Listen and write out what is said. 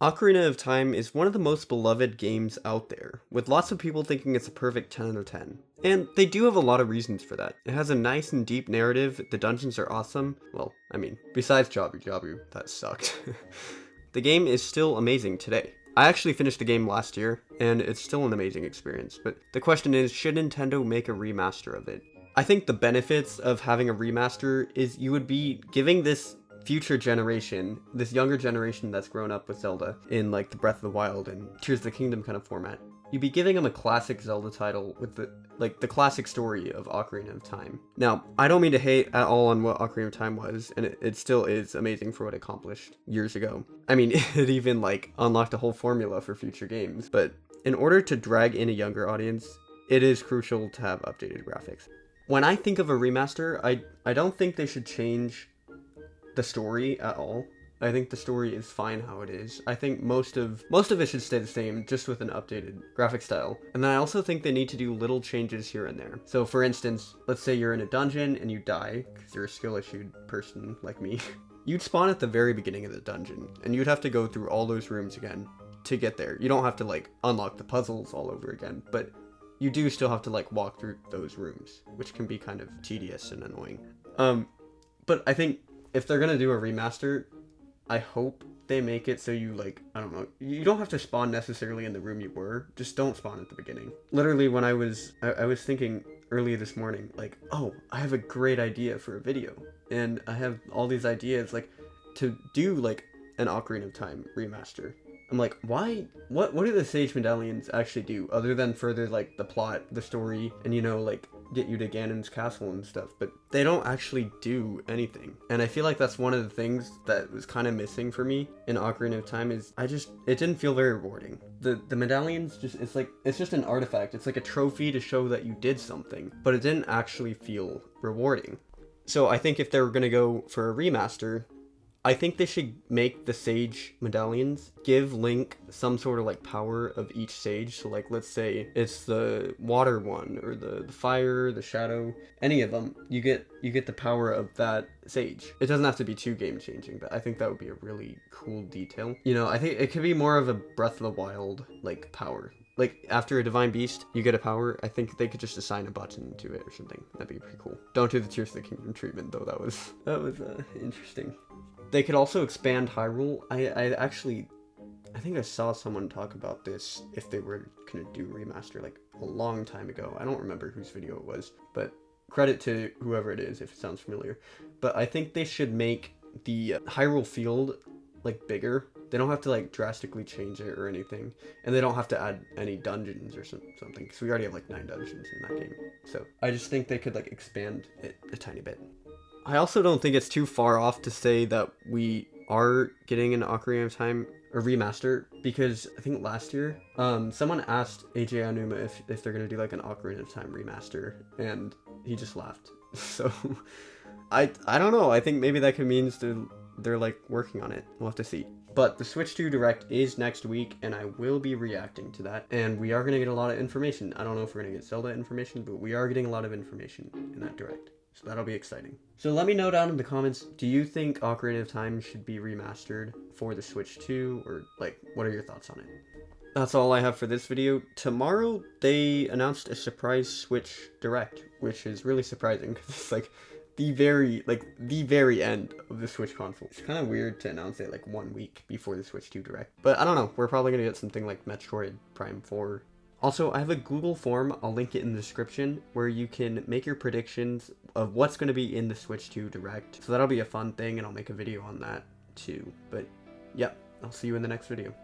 Ocarina of Time is one of the most beloved games out there, with lots of people thinking it's a perfect 10 out of 10. And they do have a lot of reasons for that. It has a nice and deep narrative, the dungeons are awesome. Well, I mean, besides Jabu, that sucked. The game is still amazing today. I actually finished the game last year, and it's still an amazing experience, but the question is, should Nintendo make a remaster of it? I think the benefits of having a remaster is you would be giving this future generation, this younger generation that's grown up with Zelda in like the Breath of the Wild and Tears of the Kingdom kind of format, you'd be giving them a classic Zelda title with the classic story of Ocarina of Time. Now, I don't mean to hate at all on what Ocarina of Time was, and it still is amazing for what it accomplished years ago. I mean, it even like unlocked a whole formula for future games, but in order to drag in a younger audience, it is crucial to have updated graphics. When I think of a remaster, I don't think they should change the story at all. I think the story is fine how it is. I think most of it should stay the same, just with an updated graphic style. And then I also think they need to do little changes here and there. So for instance, let's say you're in a dungeon and you die, because you're a skill-issued person like me. You'd spawn at the very beginning of the dungeon, and you'd have to go through all those rooms again to get there. You don't have to like unlock the puzzles all over again, but you do still have to like walk through those rooms, which can be kind of tedious and annoying. But I think if they're gonna do a remaster, I hope they make it so you like, I don't know, you don't have to spawn necessarily in the room you were, just don't spawn at the beginning. Literally when I was thinking early this morning, like, oh, I have a great idea for a video, and I have all these ideas like to do like an Ocarina of Time remaster. I'm like, why? What do the Sage Medallions actually do other than further like the plot, the story, and you know, like get you to Ganon's castle and stuff? But they don't actually do anything. And I feel like that's one of the things that was kind of missing for me in Ocarina of Time is it didn't feel very rewarding. The medallions it's just an artifact. It's like a trophy to show that you did something, but it didn't actually feel rewarding. So I think if they were gonna go for a remaster, I think they should make the sage medallions give Link some sort of like power of each sage. So like, let's say it's the water one or the fire, the shadow, any of them. You get the power of that sage. It doesn't have to be too game changing, but I think that would be a really cool detail. You know, I think it could be more of a Breath of the Wild like power. Like, after a Divine Beast, you get a power. I think they could just assign a button to it or something. That'd be pretty cool. Don't do the Tears of the Kingdom treatment, though. That was interesting. They could also expand Hyrule. I think I saw someone talk about this if they were gonna do a remaster like a long time ago. I don't remember whose video it was, but credit to whoever it is if it sounds familiar. But I think they should make the Hyrule field like bigger. They don't have to like drastically change it or anything, and they don't have to add any dungeons or something, because we already have like 9 dungeons in that game. So I just think they could like expand it a tiny bit. I also don't think it's too far off to say that we are getting an Ocarina of Time a remaster, because I think last year someone asked AJ Aonuma if they're gonna do like an Ocarina of Time remaster, and he just laughed. So I don't know. I think maybe that could mean they're like working on it. We'll have to see. But the Switch 2 Direct is next week, and I will be reacting to that. And we are going to get a lot of information. I don't know if we're going to get Zelda information, but we are getting a lot of information in that Direct. So that'll be exciting. So let me know down in the comments, do you think Ocarina of Time should be remastered for the Switch 2? Or, like, what are your thoughts on it? That's all I have for this video. Tomorrow, they announced a surprise Switch Direct, which is really surprising, because it's like the very end of the Switch console. It's kind of weird to announce it like 1 week before the Switch 2 Direct. But I don't know, we're probably gonna get something like Metroid Prime 4. Also, I have a Google form, I'll link it in the description, where you can make your predictions of what's gonna be in the Switch 2 Direct. So that'll be a fun thing, and I'll make a video on that too. But yeah, I'll see you in the next video.